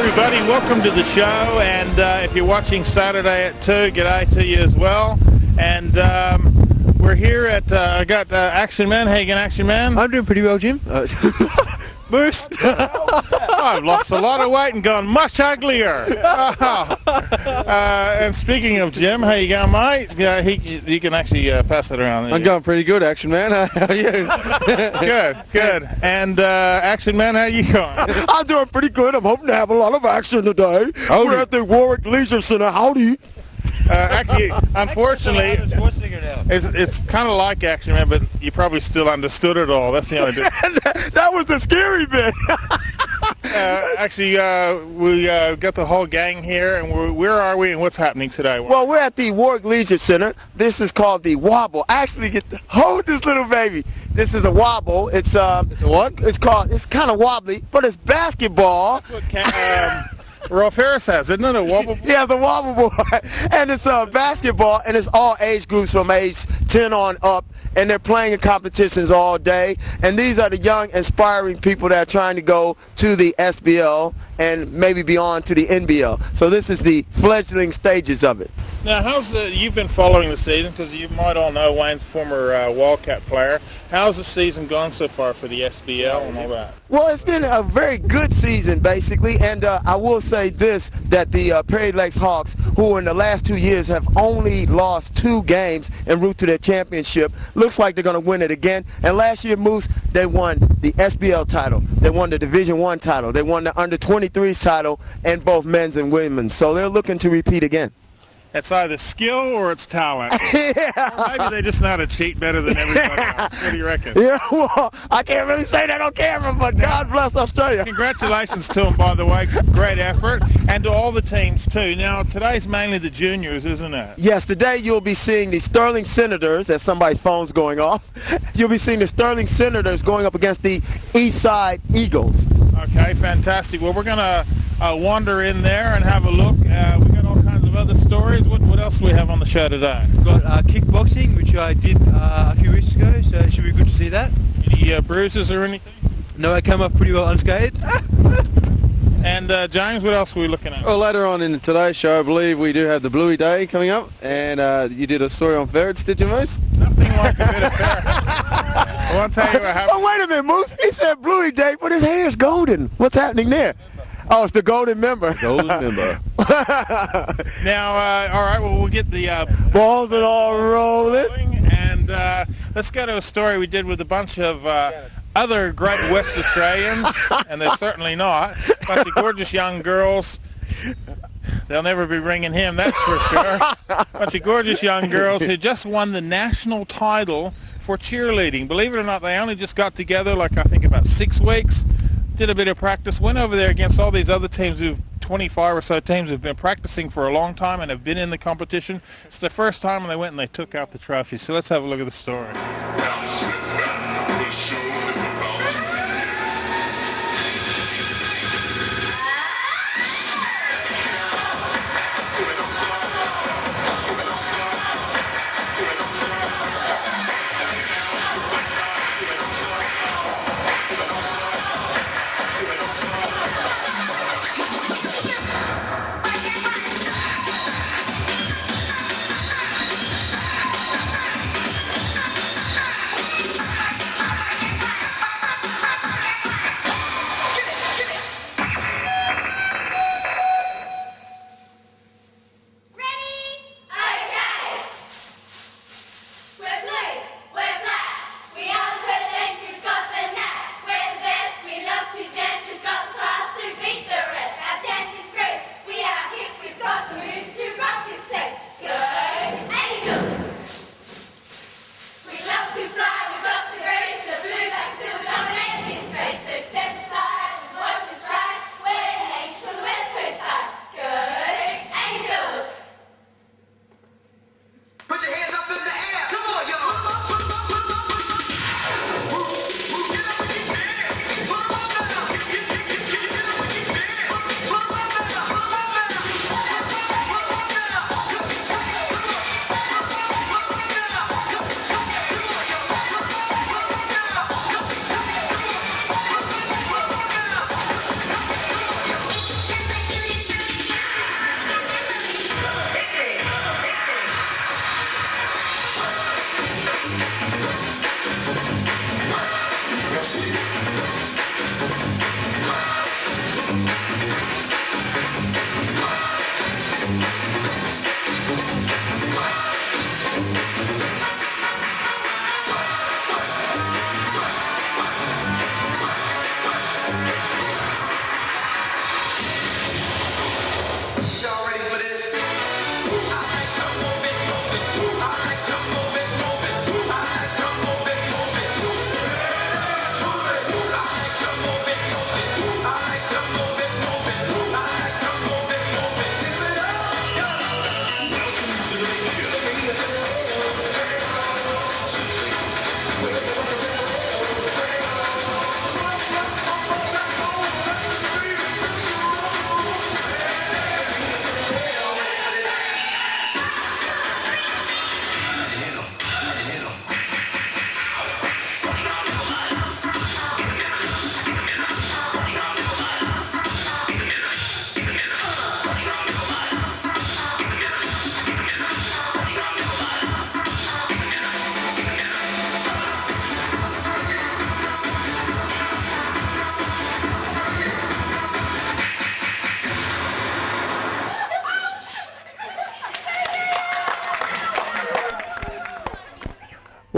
everybody, welcome to the show, and if you're watching Saturday at 2, g'day to you as well. And we're here at, I got Action Man. How you going, Action Man? I'm doing pretty well, Jim. Moose. I've lost a lot of weight and gone much uglier. And speaking of Jim, how you going, mate? Yeah, you can actually pass it around. I'm going pretty good, Action Man. How are you? Good. And Action Man, how you going? I'm doing pretty good. I'm hoping to have a lot of action today. Howdy. We're at the Warwick Leisure Center. Howdy. Actually, unfortunately, it's kind of like Action Man, but you probably still understood it all. That's the only difference. That was the scary bit. Actually, we got the whole gang here, and where are we and what's happening today? Well, we're at the Warwick Leisure Center. This is called the Wobble. Actually, hold this little baby. This is a wobble. It's a what? It's kind of wobbly, but it's basketball. That's what Rolf Harris has, isn't it? A wobble board? Yeah, the wobble board. And it's basketball, and it's all age groups from age 10 on up, and they're playing in competitions all day. And these are the young, inspiring people that are trying to go to the SBL and maybe beyond to the NBL. So this is the fledgling stages of it. Now, you've been following the season, because you might all know Wayne's former Wildcat player. How's the season gone so far for the SBL and all that? Well, it's been a very good season, basically, and I will say this, that the Prairie Lakes Hawks, who in the last 2 years have only lost 2 games en route to their championship, looks like they're going to win it again. And last year, Moose, they won the SBL title. They won the Division I title. They won the Under-23s title and both men's and women's. So they're looking to repeat again. It's either skill or it's talent. Yeah. Or maybe they just know how to cheat better than everybody else. What do you reckon? Yeah, well, I can't really say that on camera, but God bless Australia. Congratulations to them, by the way. Great effort. And to all the teams, too. Now, today's mainly the juniors, isn't it? Yes, today you'll be seeing the Stirling Senators, as somebody's phone's going off. You'll be seeing the Stirling Senators going up against the Eastside Eagles. Okay, fantastic. Well, we're going to wander in there and have a look. We got all kinds of other stories. What else do we have on the show today? We've got kickboxing, which I did a few weeks ago, so it should be good to see that. Any bruises or anything? No, I came off pretty well unscathed. And James, what else are we looking at? Well, later on in today's show, I believe we do have the Bluey Day coming up, and you did a story on ferrets, did you, Moose? Nothing like a bit of ferrets. I want to tell you what happened. Oh, wait a minute, Moose. He said Bluey Day, but his hair's golden. What's happening there? Oh, it's the golden member. Golden member. Now, all right, well, we'll get the balls and all rolling. And let's go to a story we did with a bunch of other great West Australians, and they're certainly not. A bunch of gorgeous young girls. They'll never be ringing him, that's for sure. A bunch of gorgeous young girls who just won the national title for cheerleading. Believe it or not, they only just got together, like I think about 6 weeks. Did a bit of practice, went over there against all these other teams 25 or so teams who've been practicing for a long time and have been in the competition. It's the first time they went and they took out the trophy. So let's have a look at the story.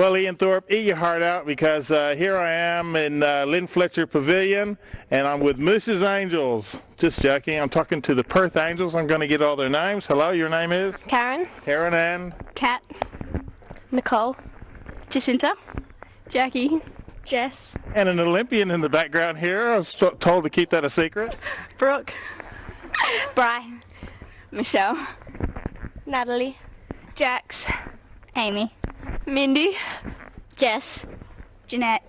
Well, Ian Thorpe, eat your heart out, because here I am in Lynn Fletcher Pavilion, and I'm with Moose's Angels. Just joking. I'm talking to the Perth Angels. I'm going to get all their names. Hello, your name is? Karen. Karen and? Kat. Nicole. Jacinta. Jackie. Jess. And an Olympian in the background here. I was told to keep that a secret. Brooke. Bri. Michelle. Natalie. Jax. Amy. Mindy. Jess. Jeanette.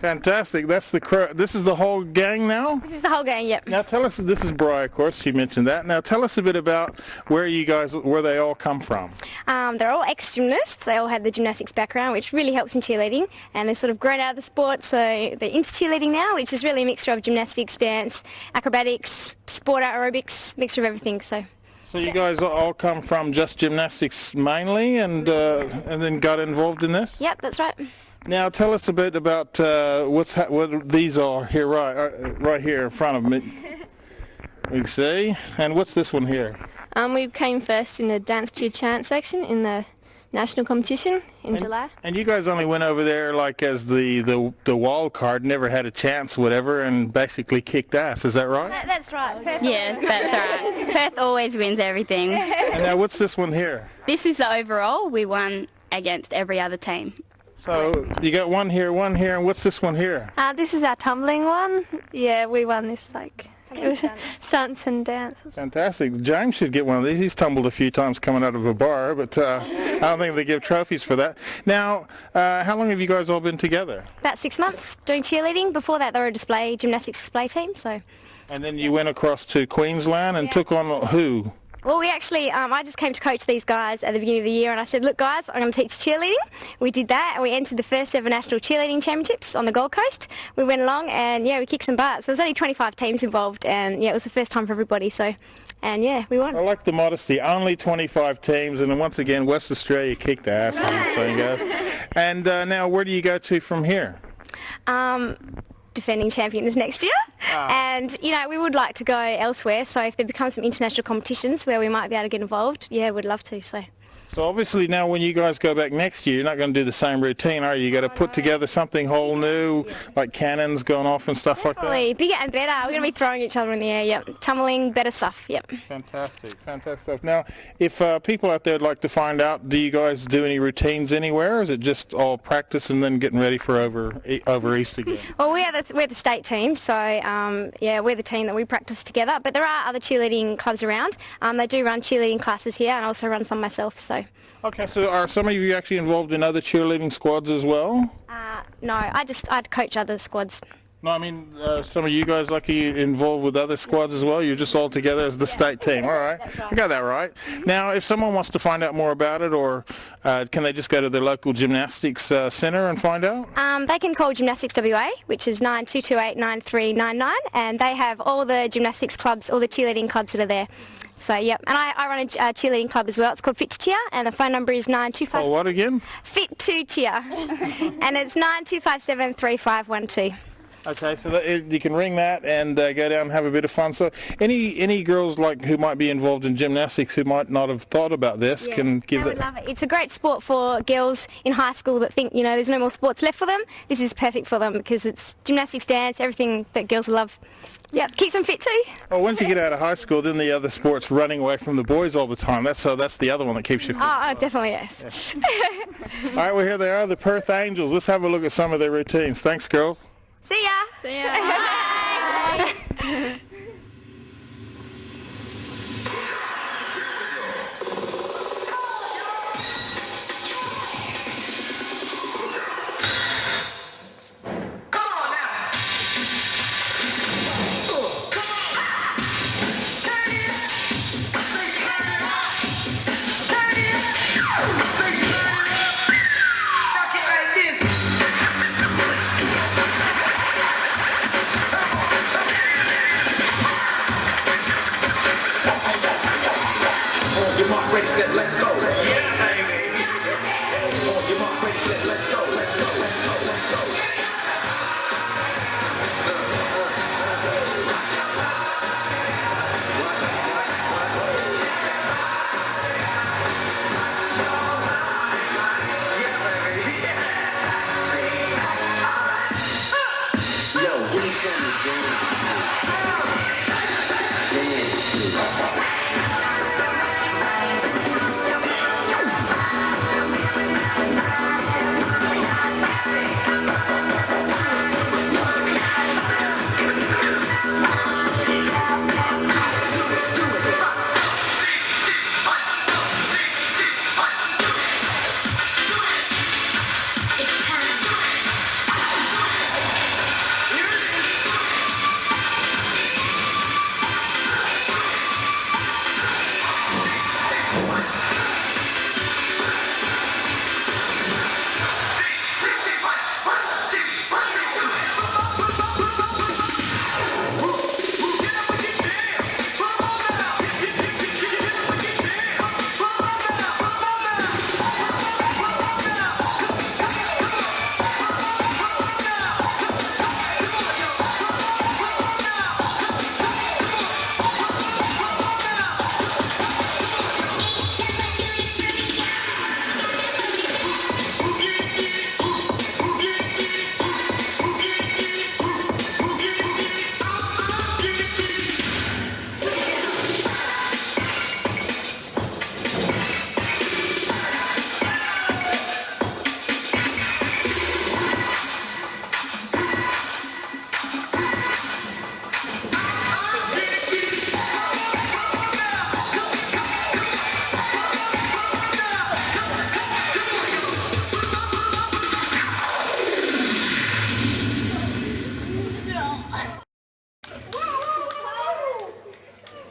Fantastic. This is the whole gang now? This is the whole gang, yep. Now tell us, this is Bri, of course, she mentioned that. Now tell us a bit about where they all come from. They're all ex-gymnasts. They all had the gymnastics background, which really helps in cheerleading, and they've sort of grown out of the sport, so they're into cheerleading now, which is really a mixture of gymnastics, dance, acrobatics, sport aerobics, mixture of everything. So you guys all come from just gymnastics mainly, and then got involved in this? Yep, that's right. Now tell us a bit about what these are here, right here in front of me. We can see. And what's this one here? We came first in the dance cheer chant section in the national competition in July. And you guys only went over there like as the wild card, never had a chance, whatever, and basically kicked ass. Is that right? That's right. Yes, that's right. Perth always wins everything. And now what's this one here? This is the overall. We won against every other team. So you got one here, and what's this one here? This is our tumbling one. Yeah, we won this stunts and dances. Fantastic. James should get one of these. He's tumbled a few times coming out of a bar, but I don't think they give trophies for that. Now, how long have you guys all been together? About 6 months doing cheerleading. Before that, they were a gymnastics display team. So. And then you went across to Queensland and took on who? Well, we actually, I just came to coach these guys at the beginning of the year, and I said, look guys, I'm going to teach cheerleading. We did that, and we entered the first ever national cheerleading championships on the Gold Coast. We went along, and we kicked some butt. So there was only 25 teams involved, and it was the first time for everybody, so, and we won. I like the modesty, only 25 teams, and then once again, West Australia kicked ass, so you guys. And now, where do you go to from here? Defending champions next year, and we would like to go elsewhere, so if there becomes some international competitions where we might be able to get involved, we'd love to. So obviously now when you guys go back next year, you're not going to do the same routine, are you? You got to put together something whole new, like cannons going off and stuff like that? Bigger and better. We're going to be throwing each other in the air, tumbling, better stuff, Fantastic stuff. Now, if people out there would like to find out, do you guys do any routines anywhere, or is it just all practice and then getting ready for over East again? Well, we're the state team, so we're the team that we practice together, but there are other cheerleading clubs around. They do run cheerleading classes here, and I also run some myself, so. Okay, so are some of you actually involved in other cheerleading squads as well? No, I'd coach other squads. No, I mean, some of you guys involved with other squads as well? You're just all together as the state team. All right. I got that right. Now, if someone wants to find out more about it, or can they just go to their local gymnastics centre and find out? They can call Gymnastics WA, which is 92289399, and they have all the gymnastics clubs, all the cheerleading clubs that are there. So, and I run a cheerleading club as well. It's called Fit to Cheer, and the phone number is 9257. Oh, what again? Fit to Cheer, and it's 9257 3512. Okay, so you can ring that and go down and have a bit of fun. So any girls who might be involved in gymnastics who might not have thought about this can give that. I would love it. It's a great sport for girls in high school that think there's no more sports left for them. This is perfect for them because it's gymnastics, dance, everything that girls love. Yeah, keeps them fit too. Well, once you get out of high school, then the other sport's running away from the boys all the time. That's the other one that keeps you fit. Oh, definitely, yes. All right, well, here they are, the Perth Angels. Let's have a look at some of their routines. Thanks, girls. See ya. See ya. Bye. Let's go. Yeah, baby. Your mark, ready, set, let's go. Let's go. Let's go. Let's go. Yeah, baby.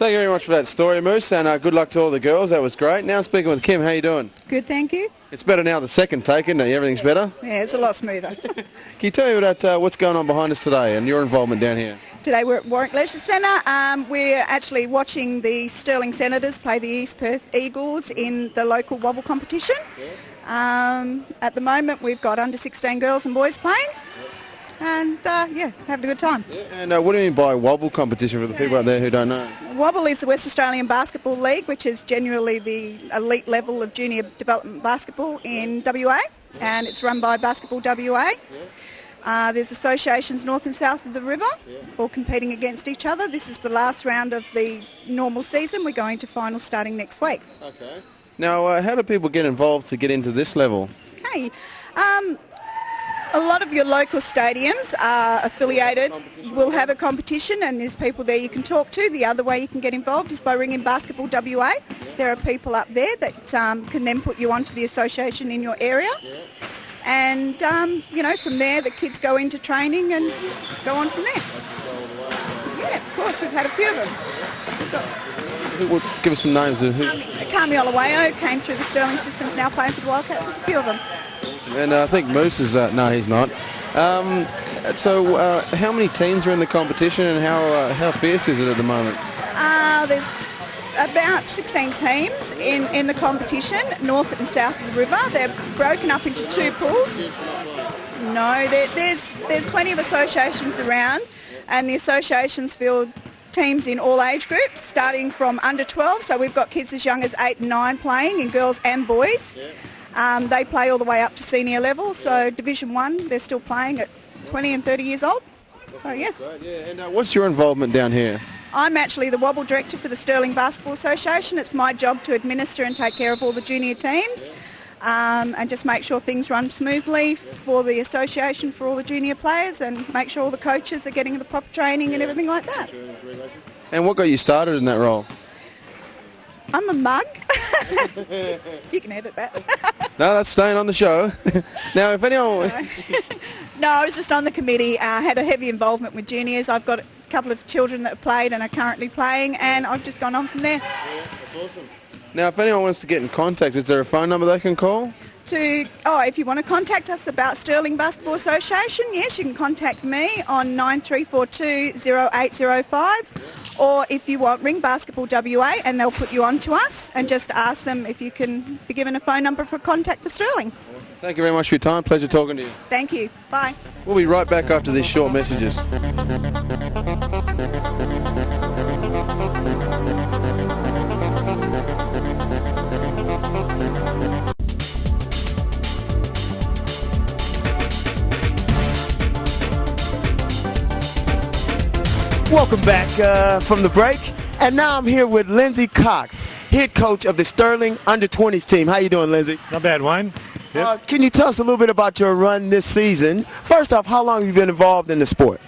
Thank you very much for that story, Moose, and good luck to all the girls. That was great. Now speaking with Kim, how you doing? Good, thank you. It's better now the second take, isn't it? Everything's better? Yeah, it's a lot smoother. Can you tell me about what's going on behind us today and your involvement down here? Today we're at Warwick Leisure Centre. We're actually watching the Stirling Senators play the East Perth Eagles in the local wobble competition. At the moment we've got under 16 girls and boys playing. And yeah, having a good time. Yeah, and what do you mean by wobble competition for the people out there who don't know? Wobble is the West Australian Basketball League, which is generally the elite level of junior development basketball in WA, and it's run by Basketball WA. There's associations north and south of the river, all competing against each other. This is the last round of the normal season. We're going to finals starting next week. Okay. Now, how do people get involved to get into this level? Okay. A lot of your local stadiums are affiliated. We'll have a competition and there's people there you can talk to. The other way you can get involved is by ringing Basketball WA. There are people up there that can then put you onto the association in your area. And, you know, from there the kids go into training and go on from there. Yeah, of course, we've had a few of them. Give us some names of who. Carmi Olawayo came through the Stirling systems, now playing for the Wildcats. There's a few of them. And I think Moose is, no, he's not. So how many teams are in the competition and how fierce is it at the moment? There's about 16 teams in the competition, north and south of the river. They're broken up into two pools. No, there's plenty of associations around, and the associations field teams in all age groups, starting from under 12. So we've got kids as young as 8 and 9 playing, in girls and boys. They play all the way up to senior level, so Division 1, they're still playing at 20 and 30 years old. So yes. Right, yeah. And what's your involvement down here? I'm actually the Wobble Director for the Stirling Basketball Association. It's my job to administer and take care of all the junior teams and just make sure things run smoothly for the association, for all the junior players, and make sure all the coaches are getting the proper training and everything like that. And what got you started in that role? I'm a mug. You can edit that. No, that's staying on the show. Now, if anyone... No, I was just on the committee. I had a heavy involvement with juniors. I've got a couple of children that have played and are currently playing, and I've just gone on from there. Yeah, that's awesome. Now, if anyone wants to get in contact, is there a phone number they can call? If you want to contact us about Stirling Basketball Association, yes, you can contact me on 9342 0805, or if you want, ring Basketball WA and they'll put you on to us, and just ask them if you can be given a phone number for contact for Stirling. Thank you very much for your time. Pleasure talking to you. Thank you. Bye. We'll be right back after these short messages. Welcome back from the break, and now I'm here with Lindsay Cox, head coach of the Stirling Under-20s team. How you doing, Lindsay? Not bad, Wayne. Yep. Can you tell us a little bit about your run this season? First off, how long have you been involved in the sport?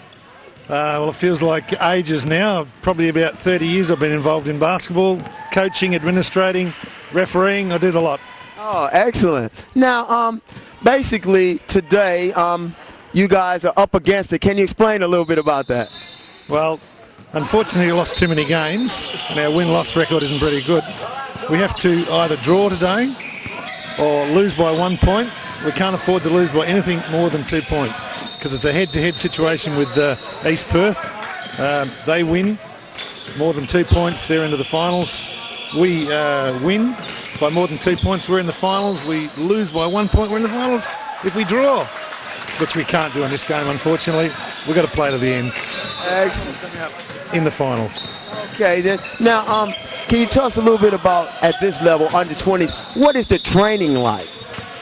Well, it feels like ages now. Probably about 30 years I've been involved in basketball, coaching, administrating, refereeing. I did a lot. Oh, excellent. Now, basically today, you guys are up against it. Can you explain a little bit about that? Well, unfortunately we lost too many games, and our win-loss record isn't pretty good. We have to either draw today or lose by 1 point. We can't afford to lose by anything more than 2 points, because it's a head-to-head situation with East Perth. They win more than 2 points, they're into the finals. We win by more than 2 points, we're in the finals. We lose by 1 point, we're in the finals. If we draw, which we can't do in this game, unfortunately, we've got to play to the end. Excellent. In the finals. Okay, then. Now, can you tell us a little bit about, at this level, under-20s, what is the training like?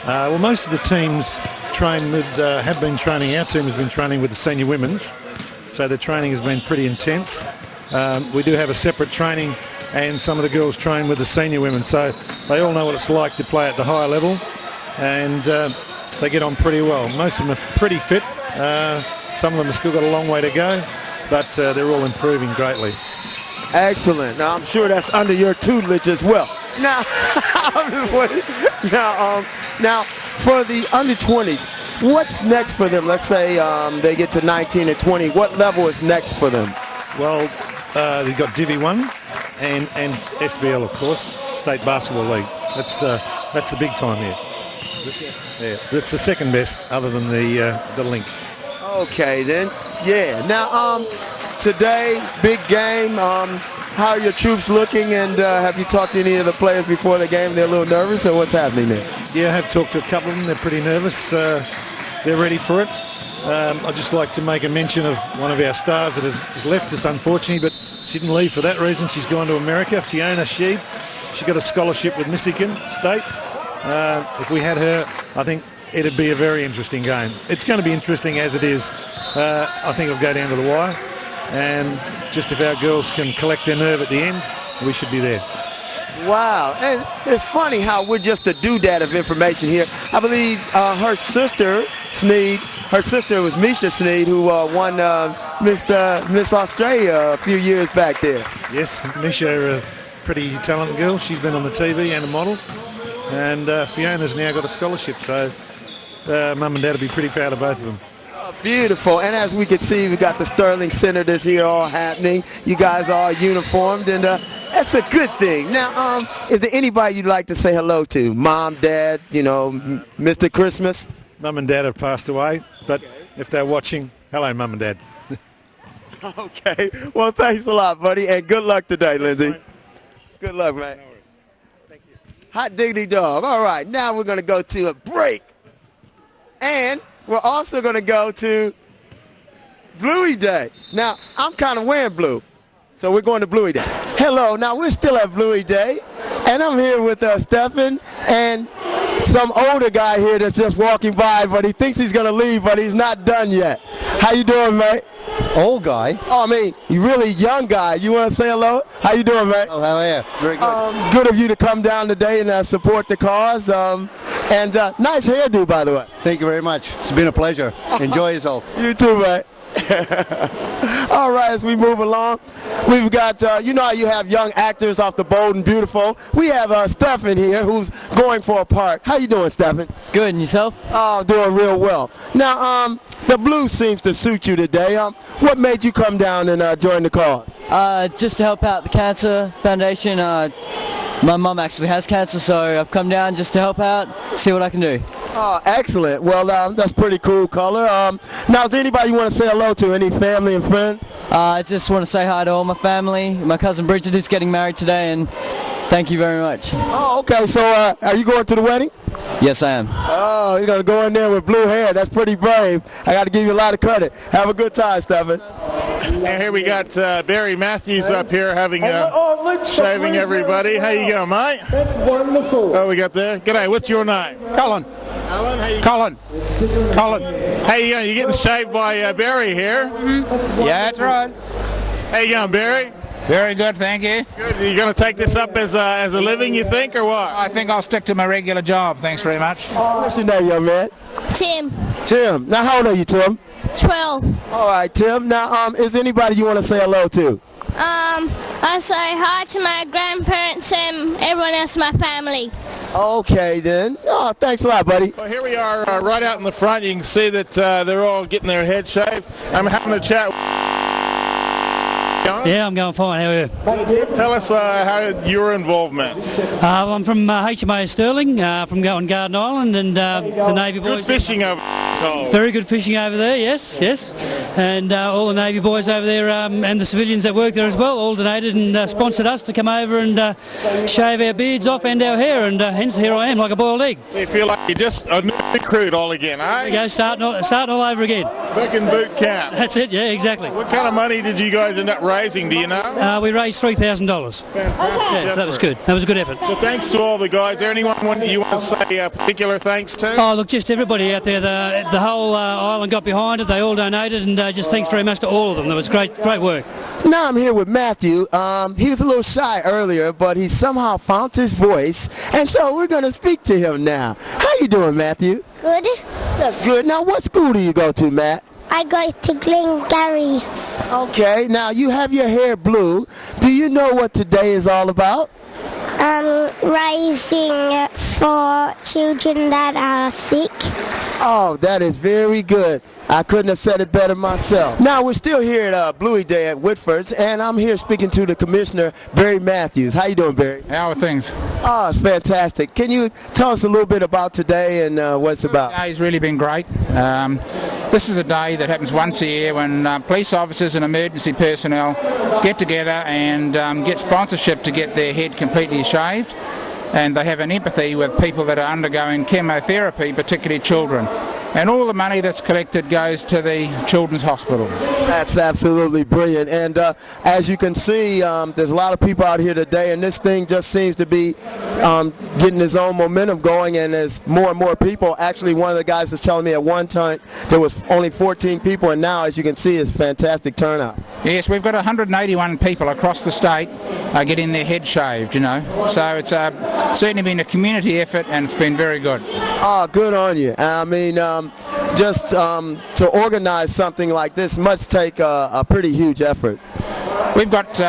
Well, most of the teams train with, have been training, our team has been training with the senior women's, so the training has been pretty intense. We do have a separate training, and some of the girls train with the senior women, so they all know what it's like to play at the higher level, and they get on pretty well. Most of them are pretty fit. Some of them have still got a long way to go, but they're all improving greatly. Excellent. Now, I'm sure that's under your tutelage as well. Now, now for the under-20s, what's next for them? Let's say they get to 19 and 20. What level is next for them? Well, they've got Divi 1, and SBL, of course, State Basketball League. That's the big time here. Yeah, that's the second best, other than the Lynx. Okay, then. Yeah. Now, today, big game. How are your troops looking, and have you talked to any of the players before the game? They're a little nervous, or what's happening there? Yeah, I have talked to a couple of them. They're pretty nervous. They're ready for it. I'd just like to make a mention of one of our stars that has left us, unfortunately, but she didn't leave for that reason. She's gone to America. Fiona Sheeb. She got a scholarship with Michigan State. If we had her, I think it'd be a very interesting game. It's going to be interesting as it is. I think it'll go down to the wire. And just if our girls can collect their nerve at the end, we should be there. Wow, and it's funny how we're just a doodad of information here. I believe her sister, Sneed, her sister was Misha Sneed, who won Miss Australia a few years back there. Yes, Misha, a pretty talented girl. She's been on the TV and a model. And Fiona's now got a scholarship, so Mum and Dad will be pretty proud of both of them. Beautiful, and as we can see, we've got the Stirling Senators here all happening. You guys are uniformed, and that's a good thing. Now, is there anybody you'd like to say hello to? Mom, Dad, you know, Mr. Christmas? Mum and Dad have passed away, but if they're watching, hello, Mum and Dad. Okay, well, thanks a lot, buddy, and good luck today, Lindsay. Good luck, man. Thank you. Hot diggity dog. All right, now we're going to go to a break, and we're also going to go to Bluey Day. Now, I'm kind of wearing blue, so we're going to Bluey Day. Hello, now we're still at Bluey Day, and I'm here with Stephen and some older guy here that's just walking by, but he thinks he's going to leave, but he's not done yet. How you doing, mate? Old guy? Oh, I mean, you really young guy. You want to say hello? How you doing, mate? Oh, how are you? Very good. Good of you to come down today and support the cause. And nice hairdo, by the way. Thank you very much. It's been a pleasure. Enjoy yourself. You too, mate. All right, as we move along, we've got, you know how you have young actors off the Bold and Beautiful. We have Stephen here who's going for a part. How you doing, Stephen? Good, and yourself? Oh, doing real well. Now, the blue seems to suit you today. What made you come down and join the cause? Just to help out the Cancer Foundation. My mum actually has cancer, so I've come down just to help out, see what I can do. Oh, excellent. Well, that's pretty cool color. Now, is there anybody you want to say hello to? Any family and friends? I just want to say hi to all my family, my cousin Bridget who's getting married today, and thank you very much. Oh, okay. So, are you going to the wedding? Yes, I am. Oh, you're going to go in there with blue hair. That's pretty brave. I got to give you a lot of credit. Have a good time, Stephen. And here we got Barry Matthews up here having shaving everybody. How you going, mate? That's wonderful. Oh, we got there. G'day. What's your name? Colin. Alan, how you Colin. How you going? You getting shaved by Barry here? Yeah, that's right. How you going, Barry? Very good, thank you. Good. Are you going to take this up as a living, you think, or what? I think I'll stick to my regular job. Thanks very much. What's your name, young man? Tim. Tim. Now, how old are you, Tim? 12. All right, Tim. Now, is there anybody you want to say hello to? I say hi to my grandparents and everyone else in my family. Okay, then. Oh, thanks a lot, buddy. Well, here we are right out in the front. You can see that they're all getting their heads shaved. I'm having a chat. Yeah, I'm going fine. How are you? Tell us how your involvement. I'm from HMA Stirling, from going Garden Island, and the Navy boys. Good fishing over. Very good fishing over there. Yes, yes. And all the Navy boys over there and the civilians that work there as well all donated and sponsored us to come over and shave our beards off and our hair, and hence here I am like a boiled egg. So you feel like you're just a new recruit all again, eh? There we go, starting all over again. Back in boot camp. That's it. Yeah, exactly. What kind of money did you guys end up raising? Do you know? We raised $3,000. Fantastic. Yeah, so that was good. That was a good effort. So thanks to all the guys. Is there anyone you want to say a particular thanks to? Oh, look, just everybody out there. The whole island got behind it. They all donated, and just thanks very much to all of them. That was great work. Now I'm here with Matthew. He was a little shy earlier, but he somehow found his voice, and so we're going to speak to him now. How you doing, Matthew? Good. That's good. Now, what school do you go to, Matt? I go to Glengarry. Okay. Now, you have your hair blue. Do you know what today is all about? Raising for children that are sick. Oh, that is very good. I couldn't have said it better myself. Now, we're still here at Bluey Day at Whitford's, and I'm here speaking to the Commissioner, Barry Matthews. How you doing, Barry? How are things? Oh, it's fantastic. Can you tell us a little bit about today and what it's about? Today's really been great. This is a day that happens once a year when police officers and emergency personnel get together and get sponsorship to get their head completely shaved. And they have an empathy with people that are undergoing chemotherapy, particularly children. And all the money that's collected goes to the Children's Hospital. That's absolutely brilliant. And as you can see, there's a lot of people out here today, and this thing just seems to be getting its own momentum going, and there's more and more people. Actually, one of the guys was telling me at one time there was only 14 people, and now, as you can see, it's a fantastic turnout. Yes, we've got 181 people across the state getting their head shaved, you know. So it's certainly been a community effort, and it's been very good. Oh, good on you. I mean, just to organize something like this must take a pretty huge effort. We've got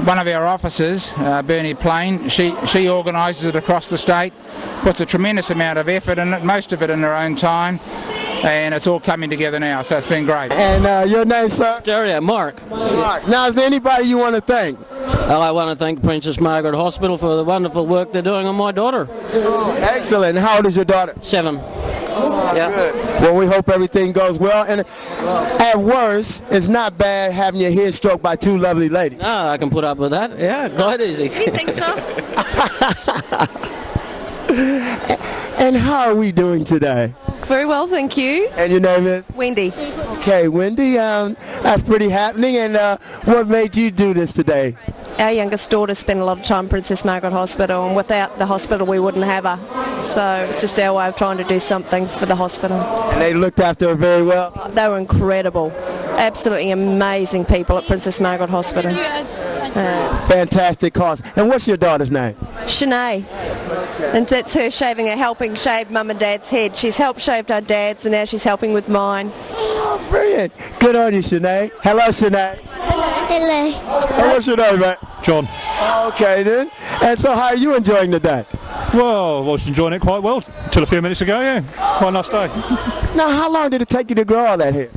one of our officers, Bernie Plain. She organises it across the state, puts a tremendous amount of effort in it, most of it in her own time, and it's all coming together now, so it's been great. And your name, sir? Mark. Mark. Now, is there anybody you want to thank? Well, I want to thank Princess Margaret Hospital for the wonderful work they're doing on my daughter. Oh, excellent. How old is your daughter? 7. Yeah. Good. Well, we hope everything goes well. And at worst, it's not bad having your head stroked by two lovely ladies. No, I can put up with that. Yeah, quite easy. You think so? And how are we doing today? Very well, thank you. And your name is? Wendy. Okay, Wendy, that's pretty happening. And what made you do this today? Our youngest daughter spent a lot of time at Princess Margaret Hospital, and without the hospital we wouldn't have her. So it's just our way of trying to do something for the hospital. And they looked after her very well? They were incredible. Absolutely amazing people at Princess Margaret Hospital. Fantastic cause. And what's your daughter's name? Shanae. And that's her helping shave Mum and Dad's head. She's helped shave our dad's, and now she's helping with mine. Oh, brilliant. Good on you, Shanae. Hello, Shanae. Hello. What's your name, mate? John. Okay, then. And so how are you enjoying the day? Well, I was enjoying it quite well till a few minutes ago, yeah. Quite a nice day. Now, how long did it take you to grow all that hair?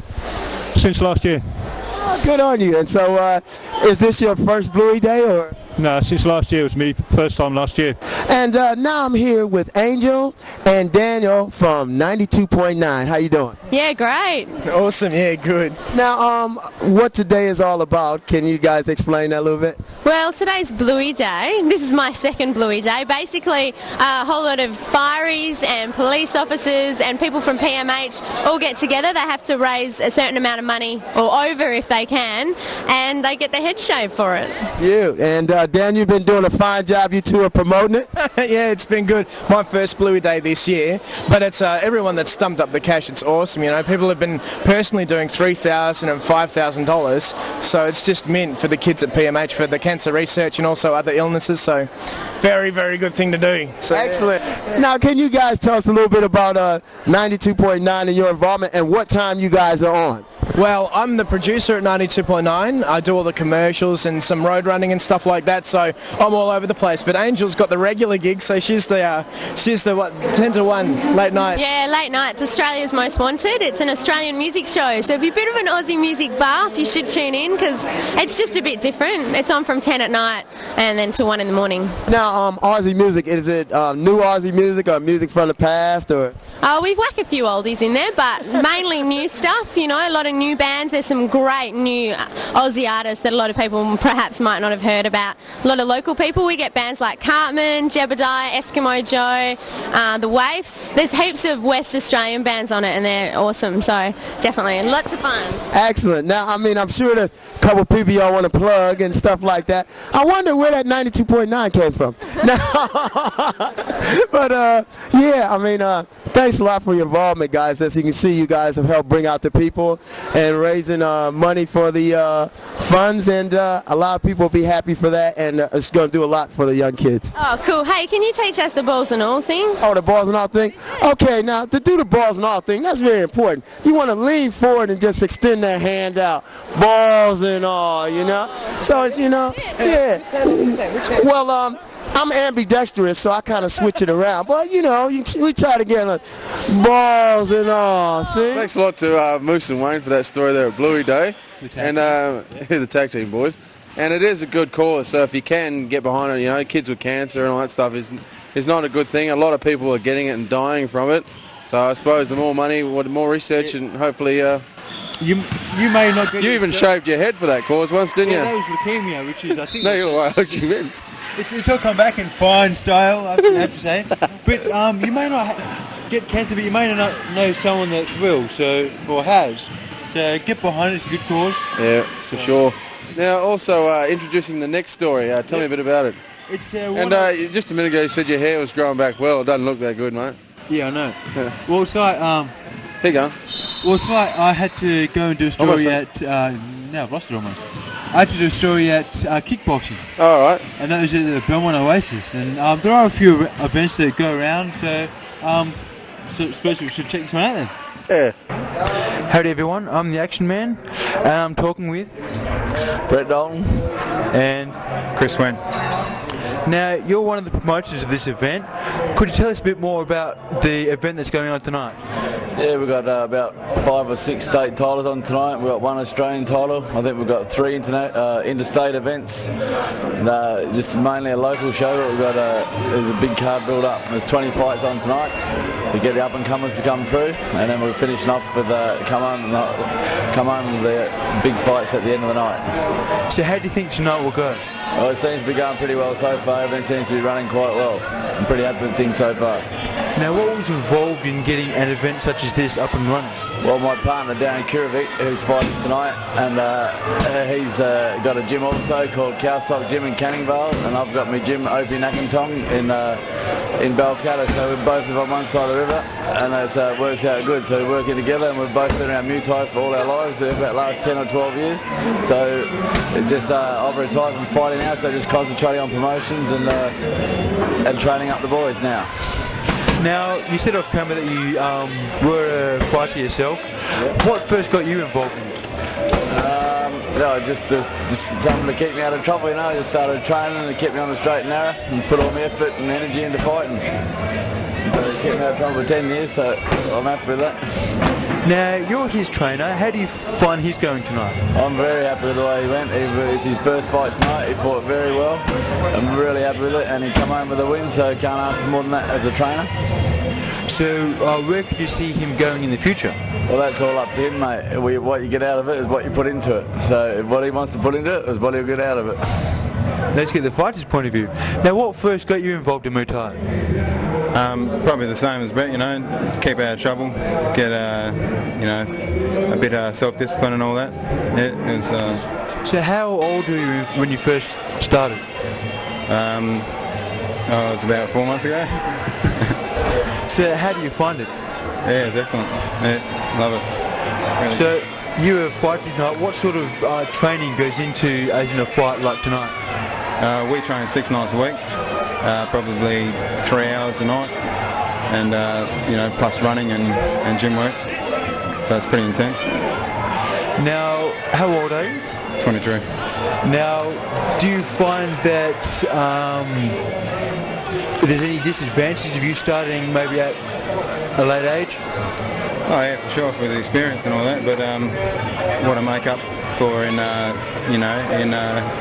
Since last year. Oh, good on you. And so is this your first Bluey Day, or? No, since last year. It was me first time last year. And now I'm here with Angel and Daniel from 92.9. How you doing? Yeah, great. Awesome. Yeah, good. Now, what today is all about, can you guys explain that a little bit? Well, today's Bluey Day. This is my second Bluey Day. Basically, a whole lot of fireys and police officers and people from PMH all get together. They have to raise a certain amount of money, or over if they can, and they get their head shaved for it. Yeah, and Dan, you've been doing a fine job. You two are promoting it. Yeah, it's been good. My first Bluey Day this year, but it's everyone that's stumped up the cash. It's awesome, you know. People have been personally doing $3,000 and $5,000, so it's just mint for the kids at PMH for the cancer research and also other illnesses. So, very, very good thing to do. So, excellent. Yeah. Now, can you guys tell us a little bit about 92.9 and your involvement and what time you guys are on? Well, I'm the producer at 92.9. I do all the commercials and some road running and stuff like that, so I'm all over the place. But Angel's got the regular gig, so she's the what, 10 to 1 late night. Yeah, late nights. Australia's Most Wanted. It's an Australian music show, so if you're a bit of an Aussie music buff, you should tune in because it's just a bit different. It's on from 10 at night and then to 1 in the morning. Now, Aussie music, is it new Aussie music or music from the past, or? We've whacked a few oldies in there, but mainly new stuff, you know, a lot of new bands. There's some great new Aussie artists that a lot of people perhaps might not have heard about. A lot of local people. We get bands like Cartman, Jebediah, Eskimo Joe, The Waifs. There's heaps of West Australian bands on it, and they're awesome, so definitely lots of fun. Excellent. Now, I mean, I'm sure there's a couple of people y'all want to plug and stuff like that. I wonder where that 92.9 came from. But, yeah, I mean, thanks a lot for your involvement, guys. As you can see, you guys have helped bring out the people and raising money for the funds, and a lot of people will be happy for that, and it's going to do a lot for the young kids. Oh, cool. Hey, can you teach us the balls and all thing? Oh, the balls and all thing? Okay, now, to do the balls and all thing, that's very important. You want to lean forward and just extend that hand out. Balls and all, you know? So it's, you know, yeah. Well, I'm ambidextrous, so I kind of switch it around. But, you know, we try to get balls and all, see? Thanks a lot to Moose and Wayne for that story there at Bluey Day. And the tag team boys. And it is a good cause, so if you can get behind it, you know, kids with cancer and all that stuff is not a good thing. A lot of people are getting it and dying from it. So I suppose the more money, the more research, and hopefully... You may not get You even shaved your head for that cause once, didn't you? That was leukemia, which is, I think... No, you're right, what you meant. It's all come back in fine style, I have to say. But you may not get cancer, but you may not know someone that will, or has. So get behind it, it's a good cause. Yeah, for sure. Now, also introducing the next story. Tell me a bit about it. It's just a minute ago you said your hair was growing back well. It doesn't look that good, mate. Yeah, I know. Well, it's like... Keep going. Well, it's like I had to go and do a story at... now I've lost it almost. I had to do a story at kickboxing. All right. And that was at the Belmont Oasis. And there are a few events that go around, so I suppose we should check this one out then. Yeah. Howdy everyone, I'm the Action Man, and I'm talking with... Brett Dalton. And... Chris Wen. Now, you're one of the promoters of this event. Could you tell us a bit more about the event that's going on tonight? Yeah, we've got about 5 or 6 state titles on tonight. We've got 1 Australian title. I think we've got 3 interstate events. Just mainly a local show, but we've got there's a big card build up. There's 20 fights on tonight. We get the up and comers to come through, and then we're finishing off with come on with the big fights at the end of the night. So how do you think tonight will go? Well, it seems to be going pretty well so far. Everything seems to be running quite well. I'm pretty happy with things so far. Now, what was involved in getting an event such as this up and running? Well, my partner down in Kiravic, who's fighting tonight, and he's got a gym also called Cowstock Gym in Canning Vale, and I've got my gym Opie Nakantong in Balcatta, so we both live on one side of the river, and it works out good. So we're working together, and we've both been around Muay Thai for all our lives, for about the last 10 or 12 years. So it's just I've retired from fighting now, so just concentrating on promotions and training up the boys now. Now, you said off camera that you were a fighter yourself. Yeah. What first got you involved in it? No, just something to keep me out of trouble, you know. I just started training and it kept me on the straight and narrow and put all my effort and energy into fighting. So it kept me out of trouble for 10 years, so I'm happy with that. Now, you're his trainer. How do you find he's going tonight? I'm very happy with the way he went. It's his first fight tonight. He fought very well. I'm really happy with it, and he come home with a win, so can't ask for more than that as a trainer. So, where could you see him going in the future? Well, that's all up to him, mate. What you get out of it is what you put into it. So, what he wants to put into it is what he'll get out of it. Let's get the fighter's point of view. Now, what first got you involved in Muay Thai? Probably the same as Brett, you know, keep out of trouble, get, you know, a bit of self-discipline and all that. Yeah, it was, So how old were you when you first started? It was about 4 months ago. So how do you find it? Yeah, it's excellent. Yeah, love it. Really so good. You were fighting tonight. What sort of training goes into as in a fight like tonight? We train 6 nights a week. Probably 3 hours a night, and you know, plus running and gym work. So it's pretty intense. Now, how old are you? 23. Now, do you find that there's any disadvantages of you starting maybe at a late age? Oh yeah, for sure, with the experience and all that. But what I make up for in you know, in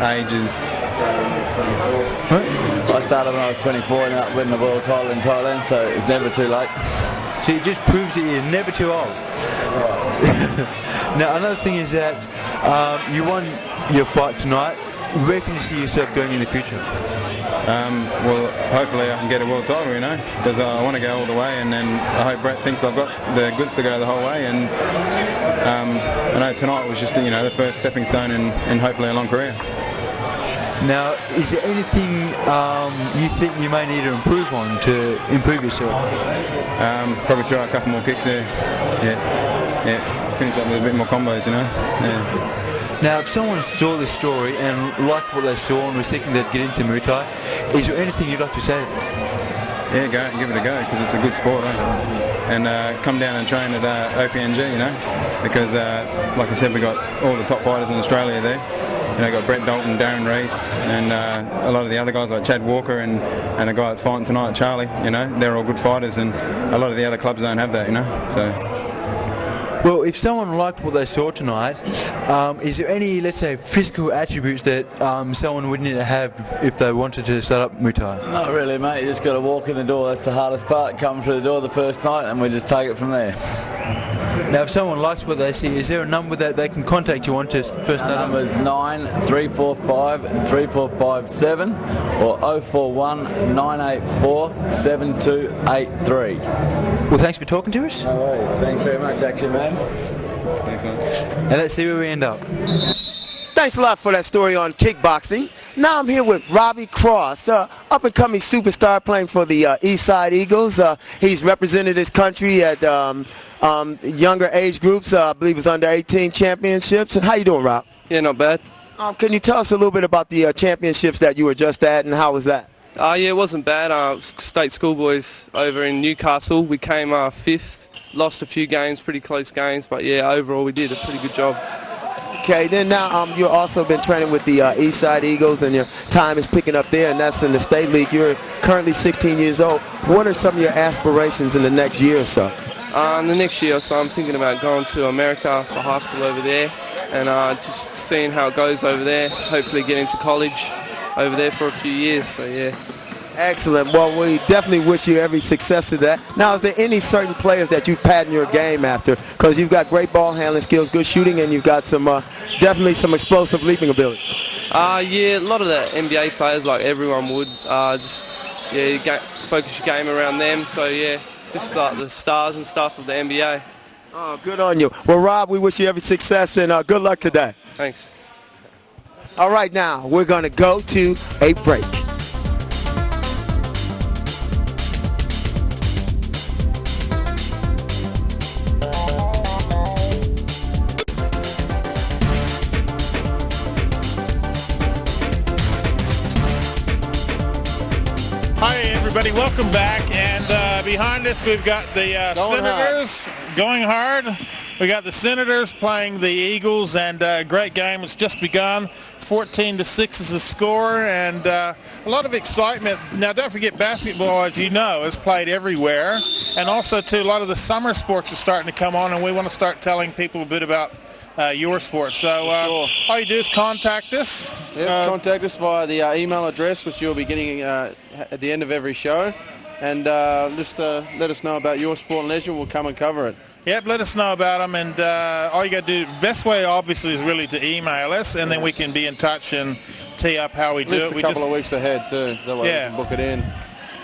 ages. I started when I was 24 and I won the world title in Thailand, so it's never too late. So it just proves that you're never too old. Now, another thing is that you won your fight tonight. Where can you see yourself going in the future? Well, hopefully I can get a world title, you know, because I want to go all the way, and then I hope Brett thinks I've got the goods to go the whole way. And I know tonight was just, you know, the first stepping stone in hopefully a long career. Now, is there anything you think you may need to improve on to improve yourself? Probably throw out a couple more kicks there. Yeah. Finish up with a bit more combos, you know. Yeah. Now, if someone saw this story and liked what they saw and was thinking they'd get into Muay Thai, is there anything you'd like to say? Yeah, go and give it a go, because it's a good sport, eh? And come down and train at OPNG, you know, because like I said, we got all the top fighters in Australia there, got Brett Dalton, Darren Reese, and a lot of the other guys like Chad Walker and a guy that's fighting tonight, Charlie. They're all good fighters, and a lot of the other clubs don't have that. So. Well, if someone liked what they saw tonight, is there any, let's say, physical attributes that someone would need to have if they wanted to start up Muay Thai? Not really, mate. You just got to walk in the door. That's the hardest part, come through the door the first night, and we just take it from there. Now, if someone likes what they see, is there a number that they can contact you on to first start? Number is 9345 3457 or 041 984 7283. Well, thanks for talking to us. No worries. Thanks very much, Action Man. Thanks, mate. And let's see where we end up. Thanks a lot for that story on kickboxing. Now I'm here with Robbie Cross, up-and-coming superstar playing for the Eastside Eagles. He's represented his country at younger age groups, I believe it's under 18 championships. And how you doing, Rob? Yeah, not bad. Can you tell us a little bit about the championships that you were just at, and how was that? Yeah, it wasn't bad. State schoolboys over in Newcastle. We came 5th, lost a few games, pretty close games, but yeah, overall we did a pretty good job. Okay, then now you've also been training with the Eastside Eagles, and your time is picking up there, and that's in the State League. You're currently 16 years old. What are some of your aspirations in the next year or so? The next year or so, I'm thinking about going to America for high school over there, and just seeing how it goes over there. Hopefully getting to college over there for a few years, so yeah. Excellent. Well, we definitely wish you every success to that. Now, is there any certain players that you pattern your game after? Because you've got great ball handling skills, good shooting, and you've got some definitely some explosive leaping ability. Yeah, a lot of the NBA players, like everyone would, you focus your game around them. So yeah, just like the stars and stuff of the NBA. Oh, good on you. Well, Rob, we wish you every success and good luck today. Thanks. All right, now we're going to go to a break. Hi everybody, welcome back, and behind us we've got the Senators going hard. We got the Senators playing the Eagles, and a great game. It's just begun. 14-6 is the score, and a lot of excitement. Now don't forget, basketball, as you know, is played everywhere, and also too, a lot of the summer sports are starting to come on, and we want to start telling people a bit about your sport. So all you do is contact us. Yep, contact us via the email address, which you'll be getting at the end of every show, and just let us know about your sport and leisure. We'll come and cover it. Yep, let us know about them, and all you got to do, best way obviously is really to email us, and then we can be in touch and tee up how we do it. A couple of weeks ahead too, that way we can book it in.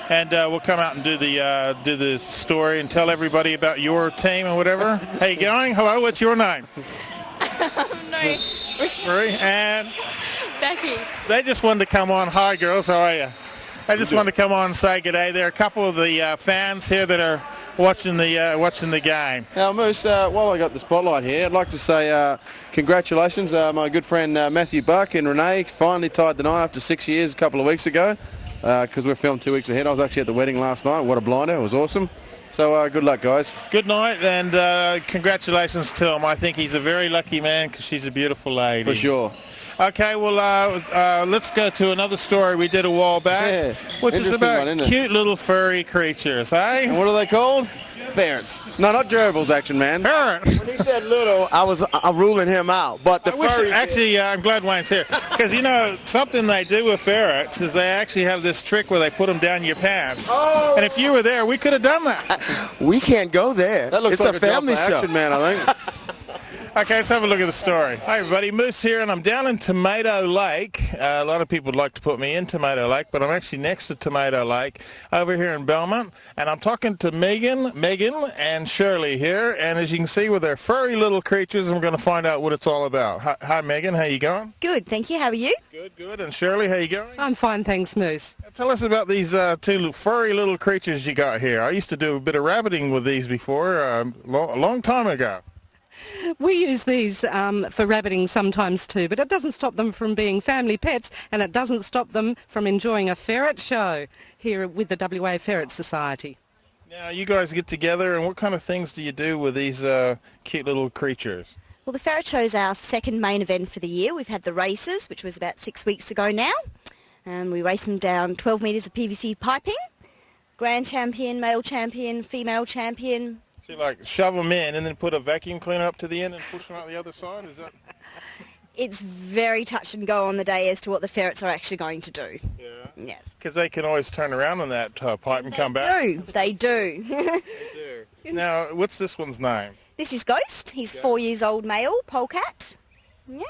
And we'll come out and do the story and tell everybody about your team and whatever. How you going? Hello, what's your name? Marie and Becky. They just wanted to come on. Hi, girls. How are you? They just wanted to come on and say good day. There are a couple of the fans here that are watching the game. Now, Moose, while I got the spotlight here, I'd like to say congratulations. My good friend Matthew Buck and Renee finally tied the knot after 6 years a couple of weeks ago, because we're filmed 2 weeks ahead. I was actually at the wedding last night. What a blinder. It was awesome. So good luck, guys. Good night, and congratulations to him. I think he's a very lucky man because she's a beautiful lady. For sure. Okay, well, let's go to another story we did a while back, which is about cute little furry creatures, eh? And what are they called? Ferrets. No, not gerbils, Action Man. Ferrets. When he said little, I was ruling him out. But the furries... Actually, I'm glad Wayne's here. Because, you know, something they do with ferrets is they actually have this trick where they put them down your pants. Oh. And if you were there, we could have done that. We can't go there. That looks like a family show. Action Man, I think. Okay, let's have a look at the story. Hi, everybody. Moose here, and I'm down in Tomato Lake. A lot of people would like to put me in Tomato Lake, but I'm actually next to Tomato Lake over here in Belmont, and I'm talking to Megan, and Shirley here, and as you can see, with their furry little creatures, I'm going to find out what it's all about. Hi, Megan. How you going? Good, thank you. How are you? Good. And Shirley, how you going? I'm fine, thanks, Moose. Tell us about these two furry little creatures you got here. I used to do a bit of rabbiting with these before, a long time ago. We use these for rabbiting sometimes too, but it doesn't stop them from being family pets, and it doesn't stop them from enjoying a ferret show here with the WA Ferret Society. Now, you guys get together, and what kind of things do you do with these cute little creatures? Well, the Ferret Show is our second main event for the year. We've had the races, which was about 6 weeks ago now. We raced them down 12 metres of PVC piping. Grand champion, male champion, female champion. So you like shove them in and then put a vacuum cleaner up to the end and push them out the other side? Is that? It's very touch and go on the day as to what the ferrets are actually going to do. Yeah. Because they can always turn around on that pipe and come back. They do. They do. Now, what's this one's name? This is Ghost. He's 4 years old male, polecat. Yeah.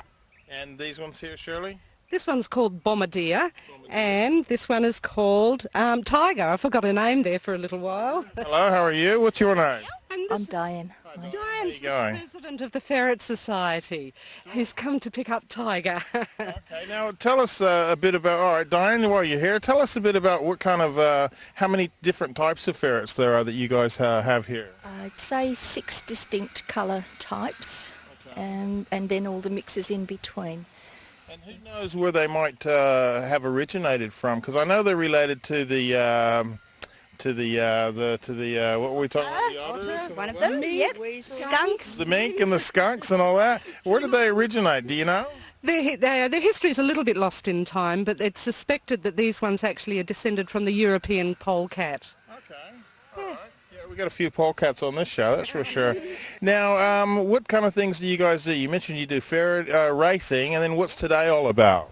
And these ones here, Shirley? This one's called Bombardier, and this one is called Tiger. I forgot her name there for a little while. Hello, how are you? What's your name? I'm Diane. Diane's the going? president of the Ferret Society, who's come to pick up Tiger. Okay, now tell us a bit about, all right, Diane, while you're here, tell us a bit about what kind of, how many different types of ferrets there are that you guys have here. I'd say 6 distinct colour types, and then all the mixes in between. And who knows where they might have originated from? Because I know they're related to the what were we talking about? The otters? One of them, yep. Skunks. The mink and the skunks and all that. Where did they originate? Do you know? Their history is a little bit lost in time, but it's suspected that these ones actually are descended from the European polecat. Okay. All right. Yeah, we got a few polecats on this show, that's for sure. Now, what kind of things do you guys do? You mentioned you do ferret racing, and then what's today all about?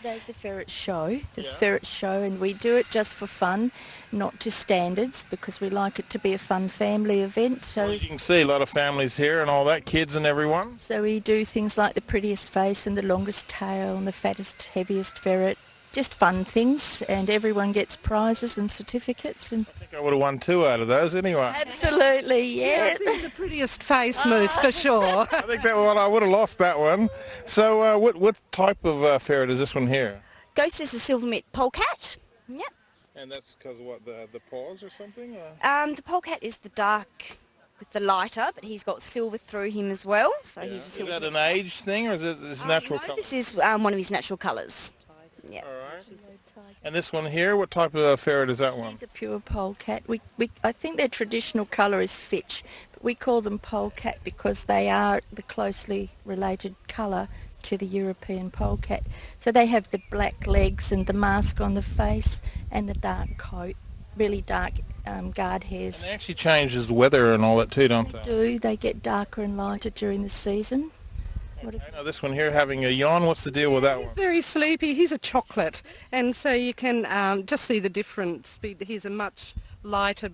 There's the Ferret Show, Ferret Show, and we do it just for fun, not to standards, because we like it to be a fun family event. So well, as you can see, a lot of families here and all that, kids and everyone. So we do things like the prettiest face and the longest tail and the fattest, heaviest ferret, just fun things, and everyone gets prizes and certificates. And I think I would have won 2 out of those anyway. Absolutely, yeah. The prettiest face moose for sure. I think that one, I would have lost that one. So what type of ferret is this one here? Ghost is a silver mint polecat. Yep. And that's because of what, the paws or something? The polecat is the dark with the lighter, but he's got silver through him as well. So he's a Is silver. that an age thing or is it his natural no, colour? this is one of his natural colours. Yeah. All right. And this one here, what type of ferret is that one? She's a pure polecat. I think their traditional colour is Fitch, but we call them polecat because they are the closely related colour to the European polecat. So they have the black legs and the mask on the face and the dark coat, really dark guard hairs. And they actually change as weather and all that too, don't they? They get darker and lighter during the season. Okay, now this one here having a yawn, what's the deal with that one? He's very sleepy. He's a chocolate, and so you can just see the difference. He's a much lighter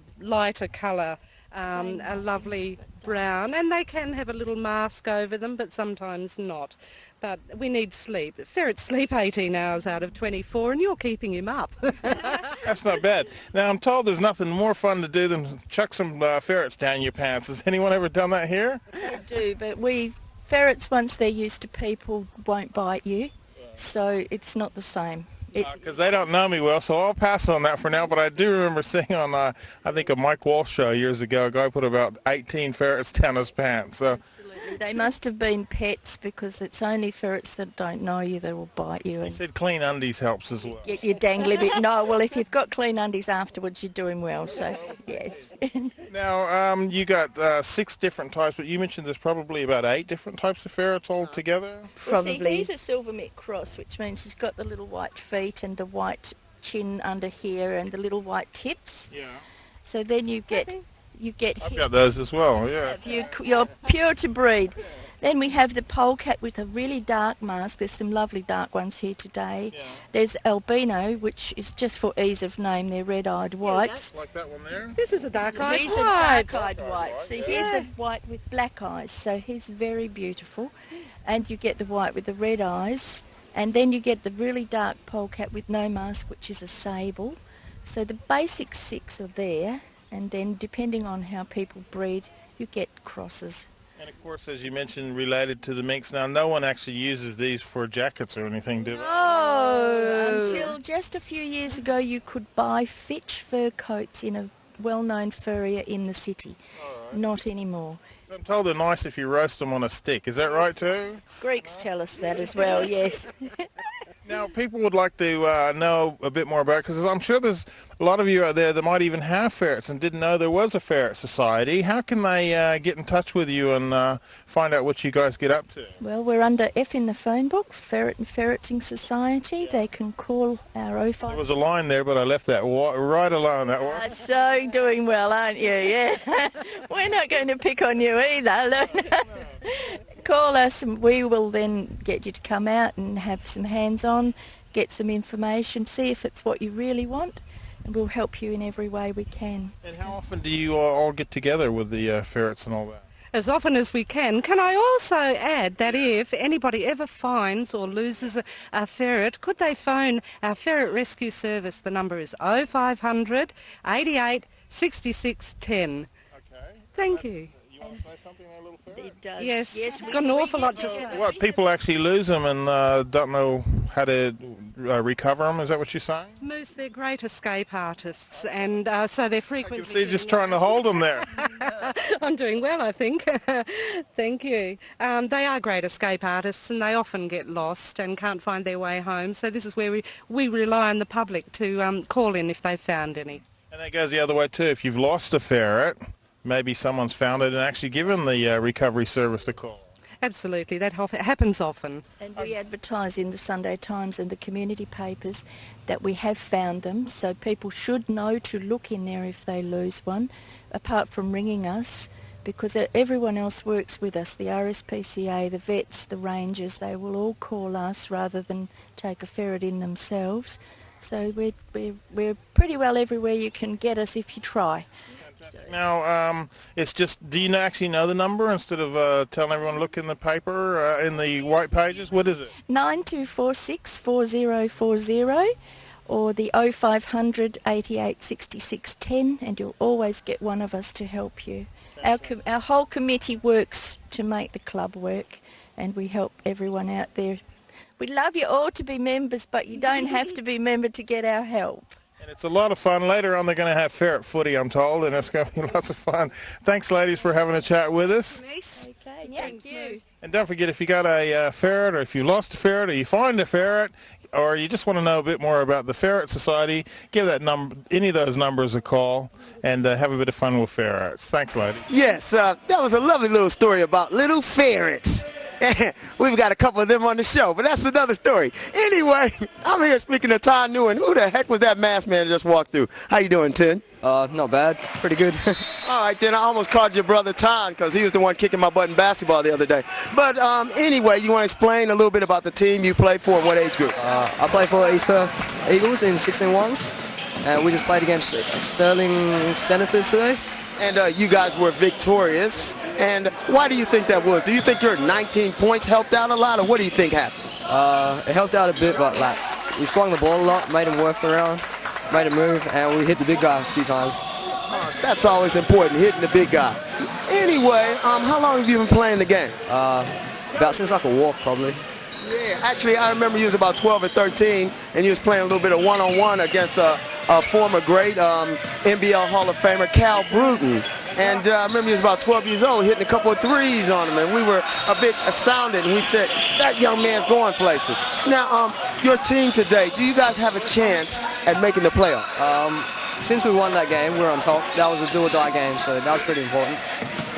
colour, a lovely brown, and they can have a little mask over them, but sometimes not. But we need sleep. Ferrets sleep 18 hours out of 24, and you're keeping him up. That's not bad. Now, I'm told there's nothing more fun to do than chuck some ferrets down your pants. Has anyone ever done that here? We do, but ferrets, once they're used to people, won't bite you, so it's not the same. Because they don't know me well, so I'll pass on that for now. But I do remember seeing on, I think, a Mike Walsh show years ago, a guy put about 18 ferrets down his pants. So. They must have been pets because it's only ferrets that don't know you that will bite you. He said clean undies helps as well. You dangly bit. No, well, if you've got clean undies afterwards, you're doing well, so yes. Now, you got 6 different types, but you mentioned there's probably about 8 different types of ferrets altogether? Probably. See, he's a silver mitt cross, which means he's got the little white feet and the white chin under here and the little white tips. Yeah. So then you get I've got those as well, yeah. You're pure to breed. Then we have the polecat with a really dark mask. There's some lovely dark ones here today. Yeah. There's albino, which is just for ease of name. They're red-eyed whites. Like that one there? This is a dark-eyed white. He's a dark-eyed white. See, here's a white with black eyes, so he's very beautiful. And you get the white with the red eyes. And then you get the really dark polecat with no mask, which is a sable. So the basic 6 are there. And then depending on how people breed, you get crosses. And of course, as you mentioned, related to the minks, now no one actually uses these for jackets or anything, do they? No! Until just a few years ago, you could buy Fitch fur coats in a well-known furrier in the city. Right. Not anymore. So I'm told they're nice if you roast them on a stick. Is that right too? Greeks tell us that as well, yes. Now, people would like to know a bit more about it, because I'm sure there's a lot of you out there that might even have ferrets and didn't know there was a Ferret Society. How can they get in touch with you and find out what you guys get up to? Well, we're under F in the phone book, Ferret and Ferreting Society. They can call our 05. There was a line there, but I left that right alone. That one. So doing well, aren't you? Yeah. We're not going to pick on you either. Call us and we will then get you to come out and have some hands-on, get some information, see if it's what you really want, and we'll help you in every way we can. And how often do you all get together with the ferrets and all that? As often as we can. Can I also add that if anybody ever finds or loses a ferret, could they phone our Ferret Rescue Service? The number is 0500 88 66 10. Okay. Thank you. You want to say something there, little ferret? It does. Yes, Yes, it's got an awful lot to say. What, people actually lose them and don't know how to recover them? Is that what you're saying? Moose, they're great escape artists, and so they're frequently... I can see you just trying to hold them there. I'm doing well, I think. Thank you. They are great escape artists, and they often get lost and can't find their way home, so this is where we rely on the public to call in if they've found any. And that goes the other way too. If you've lost a ferret, maybe someone's found it and actually given the recovery service a call. Absolutely, that happens often. And we advertise in the Sunday Times and the community papers that we have found them, so people should know to look in there if they lose one, apart from ringing us, because everyone else works with us, the RSPCA, the vets, the rangers, they will all call us rather than take a ferret in themselves. So we're pretty well everywhere you can get us if you try. Now, it's just, do you actually know the number instead of telling everyone look in the paper, in the white pages? What is it? 9246 4040 or the 0500 88 66 10, and you'll always get one of us to help you. Our whole committee works to make the club work, and we help everyone out there. We'd love you all to be members, but you don't have to be a member to get our help. And it's a lot of fun. Later on they're going to have ferret footy, I'm told, and it's going to be lots of fun. Thanks, ladies, for having a chat with us. Okay, thank you. And don't forget, if you got a ferret, or if you lost a ferret, or you find a ferret, or you just want to know a bit more about the Ferret Society, give that number, any of those numbers a call, and have a bit of fun with ferrets. Thanks, ladies. Yes, that was a lovely little story about little ferrets. We've got a couple of them on the show, but that's another story. Anyway, I'm here speaking to Ty Newen. Who the heck was that masked man that just walked through? How you doing, Tin? Not bad. Pretty good. All right, then I almost called your brother Ty because he was the one kicking my butt in basketball the other day. But anyway, you want to explain a little bit about the team you play for and what age group? I play for East Perth Eagles in 16-1s, and we just played against Stirling Senators today. And you guys were victorious. And why do you think that was? Do you think your 19 points helped out a lot, or what do you think happened? It helped out a bit, but like we swung the ball a lot, made him work around, made him move, and we hit the big guy a few times. That's always important, hitting the big guy. Anyway, how long have you been playing the game? About since I could walk, probably. Yeah, actually, I remember you was about 12 or 13, and you was playing a little bit of one-on-one against a former great NBL Hall of Famer, Cal Bruton. And I remember he was about 12 years old, hitting a couple of threes on him, and we were a bit astounded, and we said, that young man's going places. Now, your team today, do you guys have a chance at making the playoffs? Since we won that game, we're on top. That was a do-or-die game, so that was pretty important.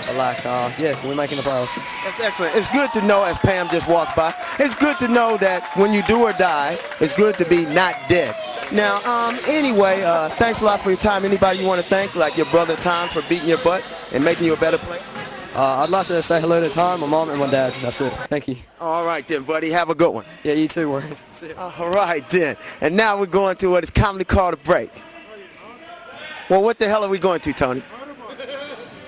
But like, yeah, we're making the playoffs. That's excellent. It's good to know, as Pam just walked by, it's good to know that when you do or die, it's good to be not dead. Now, anyway, thanks a lot for your time. Anybody you want to thank, like your brother Tom, for beating your butt and making you a better player? I'd like to say hello to Tom, my mom, and my dad. That's it. Thank you. All right then, buddy. Have a good one. Yeah, you too, Warwick. All right then. And now we're going to what is commonly called a break. Well, what the hell are we going to, Tony?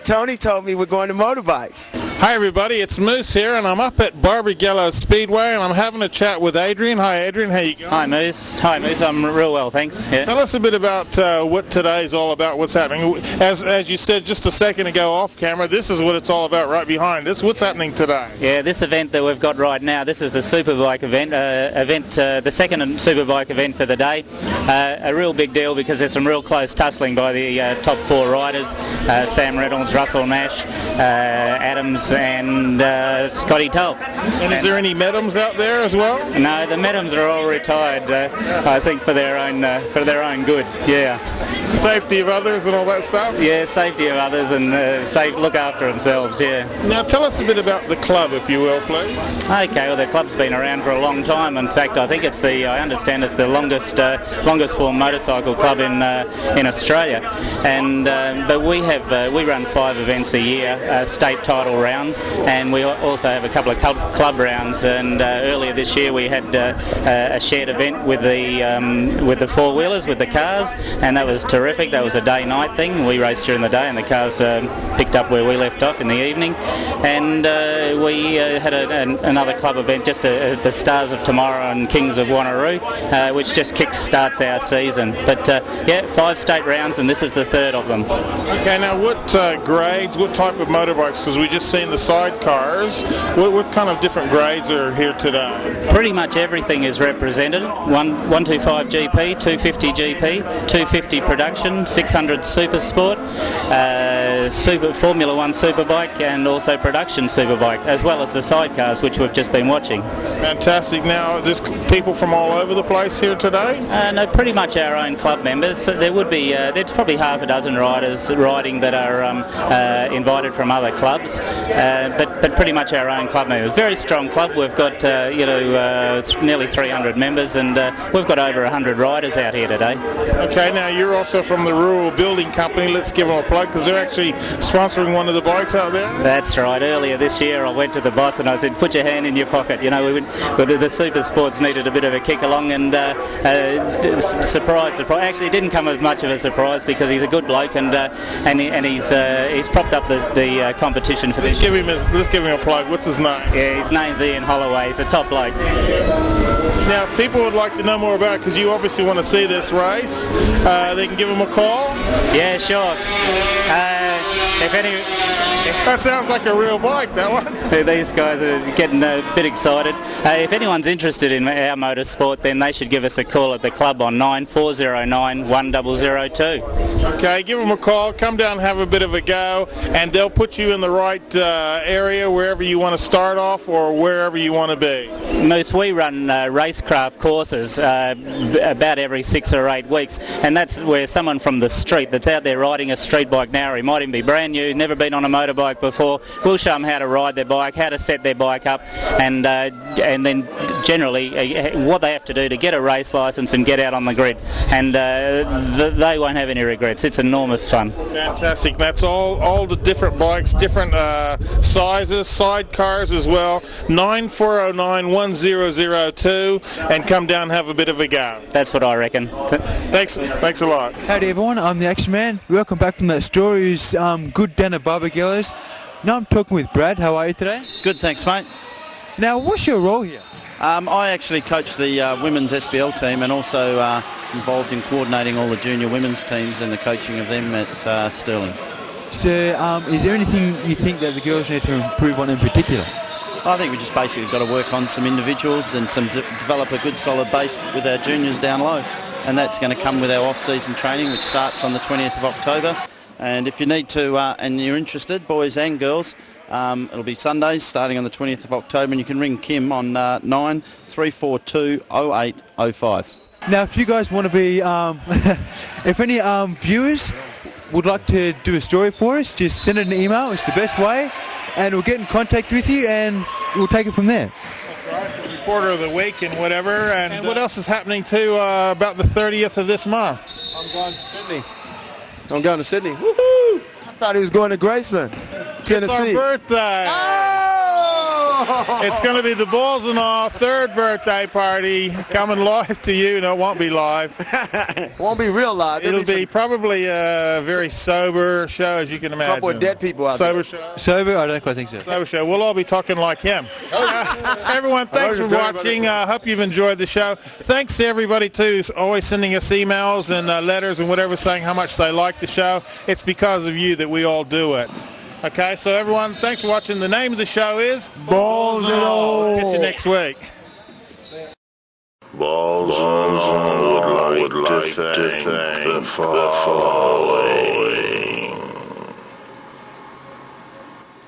Tony told me we're going to motorbikes. Hi everybody, it's Moose here, and I'm up at Barbagallo Speedway, and I'm having a chat with Adrian. Hi Adrian, how you going? Hi Moose. Hi Moose, I'm real well, thanks. Yeah. Tell us a bit about what today's all about, what's happening. As you said just a second ago off camera, this is what it's all about right behind us. What's happening today? Yeah, this event that we've got right now, this is the Superbike Event, the second Superbike event for the day. A real big deal because there's some real close tussling by the top four riders, Sam Reynolds, Russell Nash, Adams, Cox and Scotty Tull. And is there any Medhams out there as well? No, the Medhams are all retired, I think for their own good, yeah. Safety of others and all that stuff? Yeah, safety of others and look after themselves, yeah. Now tell us a bit about the club, if you will, please. Okay, well the club's been around for a long time. In fact, I think I understand it's the longest form motorcycle club in Australia. And but we run 5 events a year, state title rounds, and we also have a couple of club rounds. And earlier this year we had a shared event with the four-wheelers, with the cars, and that was terrific. That was a day-night thing. We raced during the day and the cars picked up where we left off in the evening. And we had another club event, just the Stars of Tomorrow and Kings of Wanneroo, which just kick-starts our season. But yeah, 5 state rounds, and this is the 3rd of them. Okay, now what grades, what type of motorbikes, because we just seen the sidecars, what kind of different grades are here today? Pretty much everything is represented. 125 GP, 250 GP, 250 production, 600 Super Sport, Formula 1 Superbike, and also production Superbike, as well as the sidecars, which we've just been watching. Fantastic. Now, there's people from all over the place here today? No, pretty much our own club members. So there would be, there's probably half a dozen riders riding that are invited from other clubs, but pretty much our own club members. Very strong club. We've got nearly 300 members, and we've got over 100 riders out here today. Okay, now you're also from the Rural Building Company. Let's give them a plug, because they're actually sponsoring one of the bikes out there. That's right. Earlier this year I went to the boss and I said, put your hand in your pocket. You know, the Super Sports needed a bit of a kick along, and surprise. Actually, it didn't come as much of a surprise, because he's a good bloke, and he's propped up the competition for this. Let's give him a plug. What's his name? Yeah, his name's Ian Holloway. He's a top bloke. Now, if people would like to know more about it, because you obviously want to see this race, they can give him a call? Yeah, sure. That sounds like a real bike, that one. These guys are getting a bit excited. If anyone's interested in our motorsport, then they should give us a call at the club on 9409 1002. Okay, give them a call, come down and have a bit of a go, and they'll put you in the right area, wherever you want to start off or wherever you want to be. Moose, we run racecraft courses about every 6 or 8 weeks, and that's where someone from the street that's out there riding a street bike now, or he might even be brand new, never been on a motorbike before, we'll show them how to ride their bike, how to set their bike up, and then generally what they have to do to get a race licence and get out on the grid, and they won't have any regrets. It's enormous fun. Fantastic. That's all the different bikes, different sizes, sidecars as well. 9409 1002, and come down and have a bit of a go. That's what I reckon. Thanks a lot. Howdy everyone, I'm the Action Man. Welcome back from that story who's good down at Barbagallo's. Now I'm talking with Brad. How are you today? Good, thanks mate. Now, what's your role here? I actually coach the women's SBL team, and also involved in coordinating all the junior women's teams and the coaching of them at Stirling. So is there anything you think that the girls need to improve on in particular? I think we just basically got to work on some individuals and develop a good solid base with our juniors down low, and that's going to come with our off-season training, which starts on the 20th of October. And if you need to and you're interested, boys and girls, it'll be Sundays starting on the 20th of October, and you can ring Kim on 9342 0805. Now, if you guys want to be, if any viewers would like to do a story for us, just send it an email. It's the best way, and we'll get in contact with you, and we'll take it from there. That's right, reporter of the week and whatever. And what else is happening too about the 30th of this month? I'm going to Sydney. Woohoo! I thought he was going to Grayson, Tennessee. It's our birthday. It's going to be the Balls and All 3rd birthday party coming live to you. No, it won't be live. Won't be real live. It'll be probably a very sober show, as you can imagine. A couple of dead people out there. Sober show. Sober? I don't quite think so. Sober show. We'll all be talking like him. Everyone, thanks for watching. I hope you've enjoyed the show. Thanks to everybody, too, who's always sending us emails and letters and whatever, saying how much they like the show. It's because of you that we all do it. Okay, so everyone, thanks for watching. The name of the show is Balls and All. Catch you next week. Balls and All would like to thank the following.